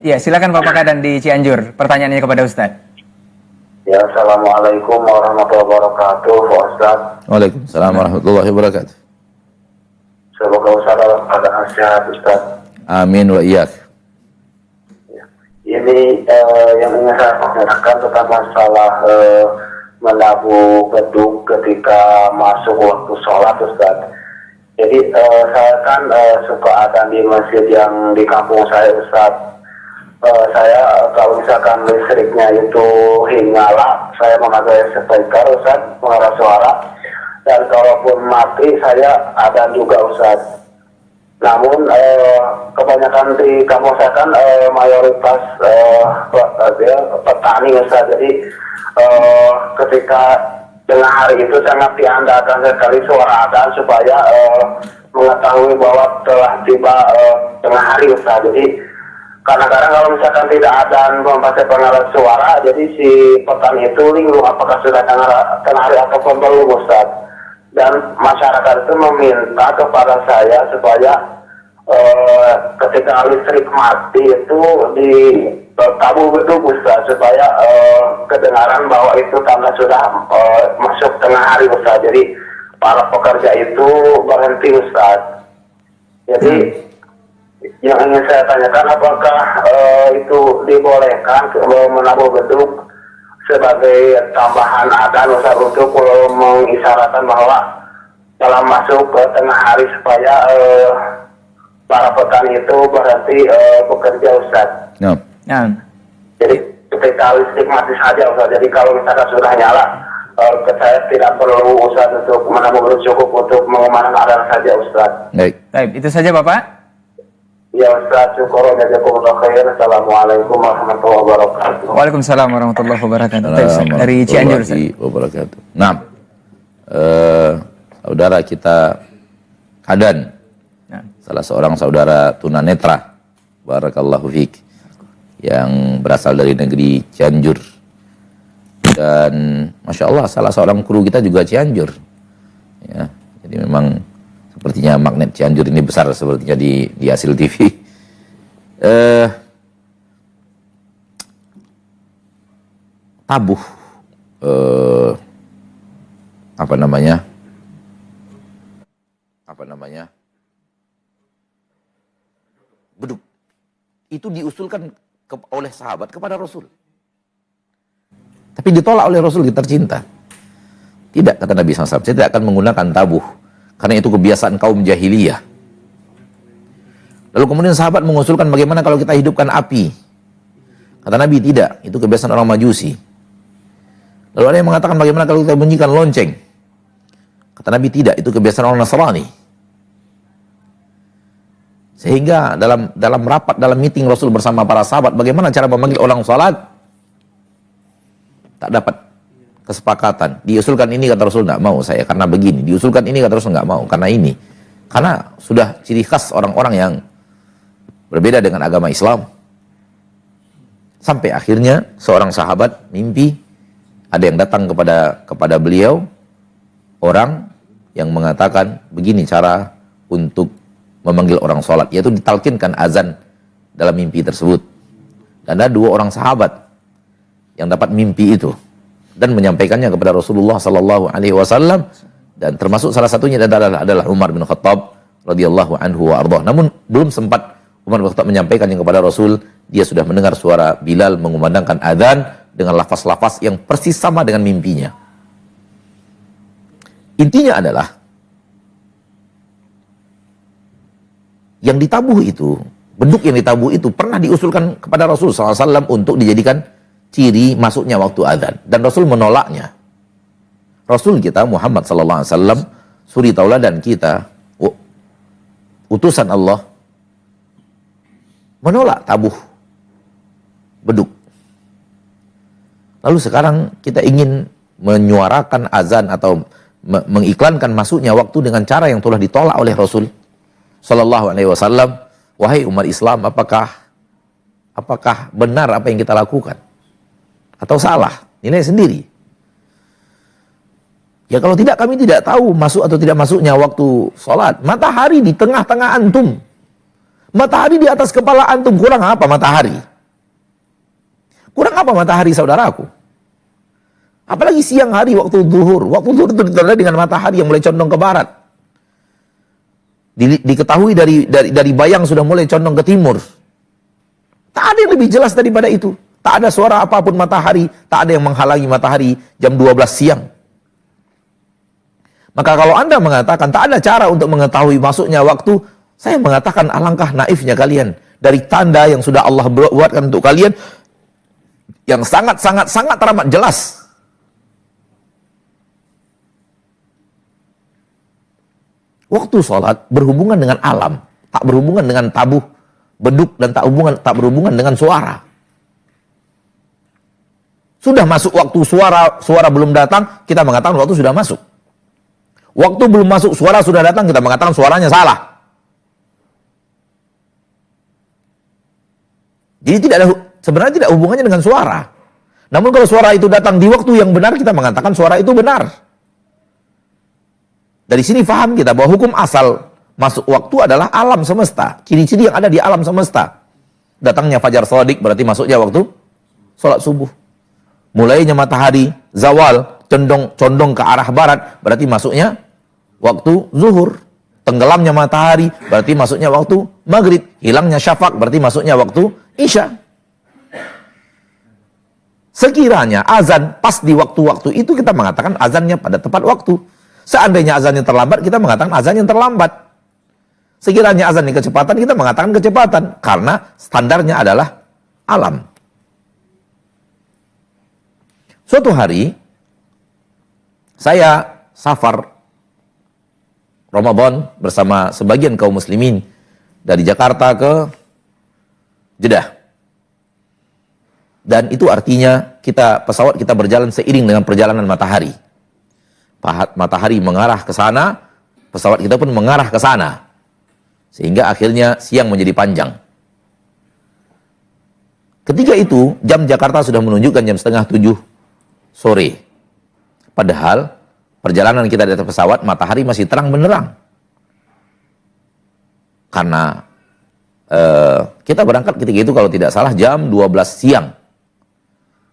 Ya, silakan Bapak Kadan di Cianjur. Pertanyaannya kepada Ustadz. Ya, Assalamualaikum warahmatullahi wabarakatuh, Pak Ustadz. Waalaikumsalam warahmatullahi wabarakatuh. Semoga Ustadz dalam keadaan sehat, Ustadz. Amin wa iyyak. Ini yang ingin saya tanyakan tentang masalah menabuh beduk ketika masuk waktu sholat, Ustadz. Jadi saya kan suka ada di masjid yang di kampung saya, Ustadz. Saya kalau misalkan listriknya itu nyala, saya memakai speaker, Ustadz, pengeras suara. Dan kalaupun mati, saya ada juga, Ustadz. Namun kebanyakan di kampung saya kan mayoritas petani, Ustadz. Jadi ketika tengah hari itu sangat diandalkan sekali suara adzan supaya mengetahui bahwa telah tiba tengah hari, Ustadz. Jadi kadang-kadang kalau misalkan tidak ada memakai pengeras suara, jadi si petani itu linglung apakah sudah tengah hari ataupun belum, Ustadz. Dan masyarakat itu meminta kepada saya supaya ketika listrik mati itu di tabuh beduk, Ustadz, supaya kedengaran bahwa itu tanda sudah masuk tengah hari, Ustadz. Jadi para pekerja itu berhenti, Ustadz. Jadi yang ingin saya tanyakan, apakah itu dibolehkan menabuh beduk sebagai tambahan adzan, Ustadz, untuk mengisyaratkan bahwa dalam masuk ke tengah hari supaya para petani itu berhenti bekerja, Ustadz. Ya. Ya. Jadi ketika listrik mati saja, Ustadz. Jadi kalau misalkan sudah nyala, saya tidak perlu, Ustadz, untuk menabuh beduk, cukup untuk mengumandang adzan saja, Ustadz. Baik. Baik, itu saja Bapak. Ya, Ustadz, syukur jazakumullah khair. Assalamualaikum warahmatullahi wabarakatuh. Waalaikumsalam warahmatullahi wabarakatuh. Baik, Ustadz. Assalamualaikum Dari Cianjur, Ustadz. warahmatullahi wabarakatuh. Nah, saudara kita Kadan, Nah. salah seorang saudara tunanetra, barakallahu fiik, yang berasal dari negeri Cianjur. Dan Masya Allah, salah seorang kru kita juga Cianjur. Ya, jadi memang sepertinya magnet Cianjur ini besar sepertinya di hasil TV. Tabuh, apa namanya? Beduk. Itu diusulkan oleh sahabat kepada Rasul. Tapi ditolak oleh Rasul kita tercinta. Tidak, kata Nabi SAW, saya tidak akan menggunakan tabuh. Karena itu kebiasaan kaum jahiliyah. Lalu kemudian sahabat mengusulkan bagaimana kalau kita hidupkan api. Kata Nabi, tidak, itu kebiasaan orang Majusi. Lalu ada yang mengatakan bagaimana kalau kita bunyikan lonceng. Kata Nabi, tidak, itu kebiasaan orang Nasrani. Sehingga dalam rapat, dalam meeting Rasul bersama para sahabat, bagaimana cara memanggil orang salat, tak dapat kesepakatan. Diusulkan ini, kata Rasul, nggak mau saya karena begini. Diusulkan ini, kata Rasul, nggak mau karena ini. Karena sudah ciri khas orang-orang yang berbeda dengan agama Islam. Sampai akhirnya seorang sahabat mimpi, ada yang datang kepada beliau, orang yang mengatakan begini cara untuk memanggil orang sholat, yaitu ditalkinkan azan dalam mimpi tersebut. Dan ada dua orang sahabat yang dapat mimpi itu dan menyampaikannya kepada Rasulullah Sallallahu Alaihi Wasallam, dan termasuk salah satunya adalah Umar bin Khattab radhiyallahu anhu wa ardhah. Namun belum sempat Umar bin Khattab menyampaikannya kepada Rasul, dia sudah mendengar suara Bilal mengumandangkan azan dengan lafaz-lafaz yang persis sama dengan mimpinya. Intinya adalah yang ditabuh itu, beduk yang ditabuh itu pernah diusulkan kepada Rasul SAW untuk dijadikan ciri masuknya waktu azan, dan Rasul menolaknya. Rasul kita Muhammad SAW, suri tauladan kita, utusan Allah, menolak tabuh beduk. Lalu sekarang kita ingin menyuarakan azan atau mengiklankan masuknya waktu dengan cara yang telah ditolak oleh Rasul Sallallahu Alaihi Wasallam. Wahai umat Islam, apakah benar apa yang kita lakukan atau salah? Nilai sendiri. Ya kalau tidak, kami tidak tahu masuk atau tidak masuknya waktu sholat. Matahari di tengah-tengah antum, matahari di atas kepala antum, kurang apa matahari? Kurang apa matahari saudaraku? Apalagi siang hari waktu zuhur. Waktu zuhur itu ditandai dengan matahari yang mulai condong ke barat. Diketahui dari bayang sudah mulai condong ke timur. Tak ada yang lebih jelas daripada itu. Tak ada suara apapun matahari, tak ada yang menghalangi matahari jam 12 siang. Maka kalau Anda mengatakan tak ada cara untuk mengetahui masuknya waktu, saya mengatakan alangkah naifnya kalian. Dari tanda yang sudah Allah buatkan untuk kalian, yang sangat teramat jelas. Waktu sholat berhubungan dengan alam, tak berhubungan dengan tabuh, beduk, dan tak berhubungan dengan suara. Sudah masuk waktu suara belum datang, kita mengatakan waktu sudah masuk. Waktu belum masuk, suara sudah datang, kita mengatakan suaranya salah. Jadi sebenarnya tidak hubungannya dengan suara. Namun kalau suara itu datang di waktu yang benar, kita mengatakan suara itu benar. Dari sini faham kita bahwa hukum asal masuk waktu adalah alam semesta. Ciri-ciri yang ada di alam semesta. Datangnya fajar shadiq berarti masuknya waktu sholat subuh. Mulainya matahari zawal condong ke arah barat berarti masuknya waktu zuhur. Tenggelamnya matahari berarti masuknya waktu maghrib. Hilangnya syafaq berarti masuknya waktu isya. Sekiranya azan pas di waktu-waktu itu, kita mengatakan azannya pada tepat waktu. Seandainya azannya terlambat, kita mengatakan azan yang terlambat. Sekiranya azan di kecepatan, kita mengatakan kecepatan karena standarnya adalah alam. Suatu hari, saya safar Ramadan bersama sebagian kaum muslimin dari Jakarta ke Jeddah. Dan itu artinya pesawat kita berjalan seiring dengan perjalanan matahari. Matahari mengarah ke sana, pesawat kita pun mengarah ke sana. Sehingga akhirnya siang menjadi panjang. Ketika itu, jam Jakarta sudah menunjukkan jam 6:30 sore. Padahal perjalanan kita di atas pesawat, matahari masih terang benderang. Karena kita berangkat ketika itu kalau tidak salah jam 12 siang.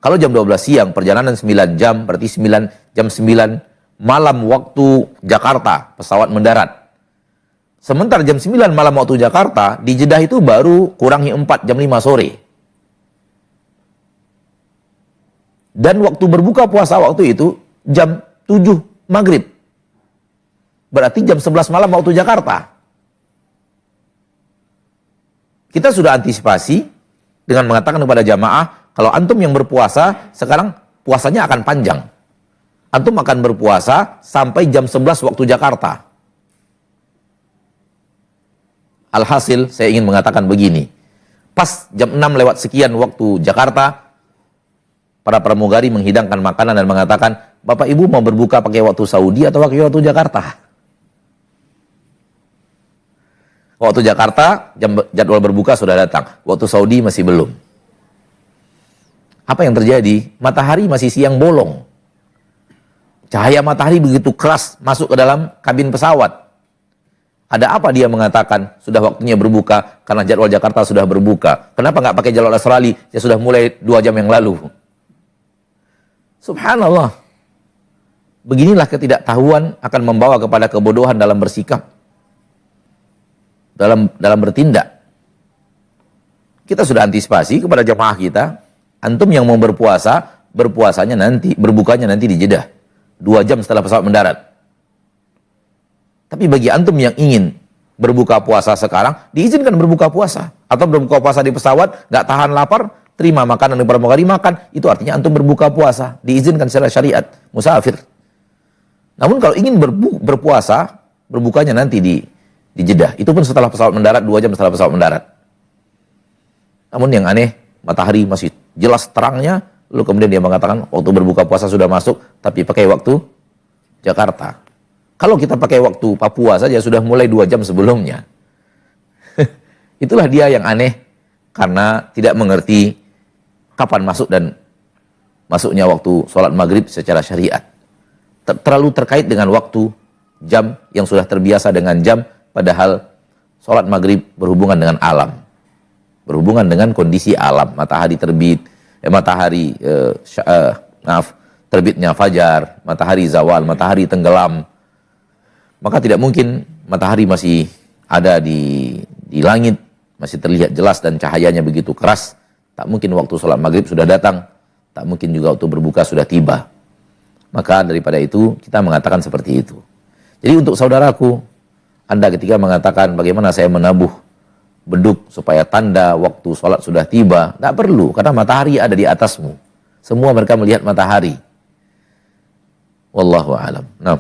Kalau jam 12 siang, perjalanan 9 jam, berarti jam 9 malam waktu Jakarta, pesawat mendarat. Sementara jam 9 malam waktu Jakarta, di Jeddah itu baru kurangi 4, jam 5 sore. Dan waktu berbuka puasa waktu itu jam 7 maghrib. Berarti jam 11 malam waktu Jakarta. Kita sudah antisipasi dengan mengatakan kepada jamaah, kalau antum yang berpuasa, sekarang puasanya akan panjang. Antum akan berpuasa sampai jam 11 waktu Jakarta. Alhasil, saya ingin mengatakan begini. Pas jam 6 lewat sekian waktu Jakarta, para pramugari menghidangkan makanan dan mengatakan, Bapak Ibu mau berbuka pakai waktu Saudi atau pakai waktu Jakarta? Waktu Jakarta, jadwal berbuka sudah datang. Waktu Saudi masih belum. Apa yang terjadi? Matahari masih siang bolong. Cahaya matahari begitu keras masuk ke dalam kabin pesawat. Ada apa dia mengatakan sudah waktunya berbuka karena jadwal Jakarta sudah berbuka? Kenapa nggak pakai jadwal Australia? Ya sudah mulai 2 jam yang lalu. Subhanallah. Beginilah ketidaktahuan akan membawa kepada kebodohan dalam bersikap. Dalam bertindak. Kita sudah antisipasi kepada jamaah kita, antum yang mau berpuasa, berbukanya nanti di Jeddah. 2 jam setelah pesawat mendarat. Tapi bagi antum yang ingin berbuka puasa sekarang, diizinkan berbuka puasa. Atau berbuka puasa di pesawat, nggak tahan lapar, terima makanan yang pramugari makan, itu artinya antum berbuka puasa. Diizinkan secara syariat, musafir. Namun kalau ingin berpuasa, berbukanya nanti di Jeddah. Itu pun setelah pesawat mendarat, 2 jam setelah pesawat mendarat. Namun yang aneh, matahari masih jelas terangnya, lalu kemudian dia mengatakan waktu berbuka puasa sudah masuk, tapi pakai waktu Jakarta. Kalau kita pakai waktu Papua saja sudah mulai 2 jam sebelumnya. Itulah dia yang aneh, karena tidak mengerti kapan masuk dan masuknya waktu sholat maghrib secara syariat. Terlalu terkait dengan waktu, jam yang sudah terbiasa dengan jam, padahal sholat maghrib berhubungan dengan alam. Berhubungan dengan kondisi alam. Matahari terbit, matahari terbitnya fajar, matahari zawal, matahari tenggelam, maka tidak mungkin matahari masih ada di langit, masih terlihat jelas dan cahayanya begitu keras. Tak mungkin waktu sholat maghrib sudah datang, tak mungkin juga waktu berbuka sudah tiba. Maka daripada itu kita mengatakan seperti itu. Jadi untuk saudaraku, Anda ketika mengatakan bagaimana saya menabuh beduk supaya tanda waktu sholat sudah tiba, tak perlu, karena matahari ada di atasmu. Semua mereka melihat matahari. Wallahu a'lam. Nah.